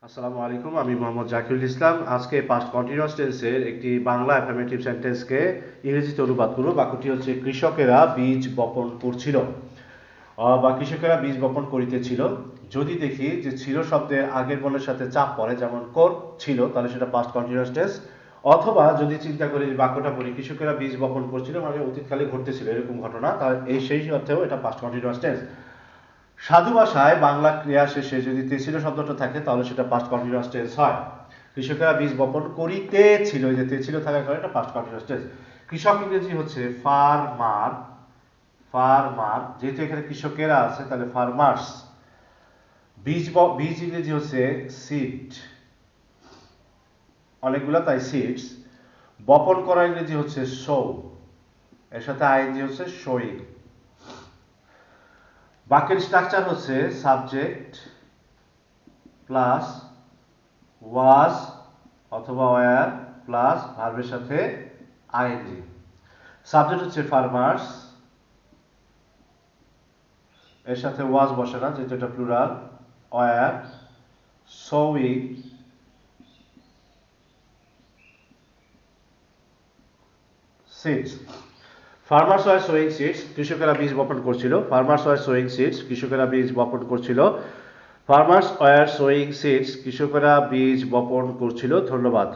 আসসালামু আলাইকুম, আমি মোহাম্মদ জাকিরুল ইসলাম। আজকে পাস্ট কন্টিনিউয়াস টেন্সের একটি বাংলা অ্যাফার্মেটিভ সেন্টেন্সকে ইংরেজিতে অনুবাদ করব। বাক্যটি হচ্ছে কৃষকেরা বীজ বপন করছিল বা কৃষকেরা বীজ বপন করিতেছিল। যদি দেখি যে ছিল শব্দের আগের বর্ণের সাথে চাপ পড়ে, যেমন ছিল, তাহলে সেটা পাস্ট কন্টিনিউয়াস টেন্স। অথবা যদি চিন্তা করি যে বাক্যটা পড়ি কৃষকেরা বীজ বপন করছিল, মানে অতীতকালে ঘটতেছিল এরকম ঘটনা, তাহলে সেই অর্থেও এটা পাস্ট কন্টিনিউয়াস টেন্স। সাধু ভাষায় বাংলা ক্রিয়া শেষে যদি তেছিল শব্দটা থাকে তাহলে সেটা পাস্ট কন্টিনিউয়াস টেন্স হয়। কৃষকেরা বীজ বপন করিতেছিল, এই যে তেছিল থাকার কারণে এটা পাস্ট কন্টিনিউয়াস টেন্স। কৃষক ইংরেজি হচ্ছে ফার্মার। ফার্মার, যেহেতু এখানে কৃষকেরা আছে তাহলে ফার্মার্স। বীজ ইংরেজি হচ্ছে সিড, অনেকগুলা তাই সিডস। বপন করা ইংরেজি হচ্ছে সো, এর সাথে আইএনজি হচ্ছে শোয়িং। বাক্যের স্ট্রাকচার হচ্ছে সাবজেক্ট প্লাস ওয়াজ অথবা ওয়্যার প্লাস ভার্বের সাথে আইএনজি। সাবজেক্ট হচ্ছে ফার্মার্স, এর সাথে ওয়াজ বসে না যেহেতু এটা plural. Were, sowing, seeds. Farmers were sowing seeds, কৃষকেরা বীজ বপন করছিল। ফার্মার্স ওয়ার সোয়িং সিডস, কৃষকেরা বীজ বপন করছিল। ফার্মার্স ওয়ার সোয়িং সিডস, কৃষকেরা বীজ বপন করছিল। ধন্যবাদ।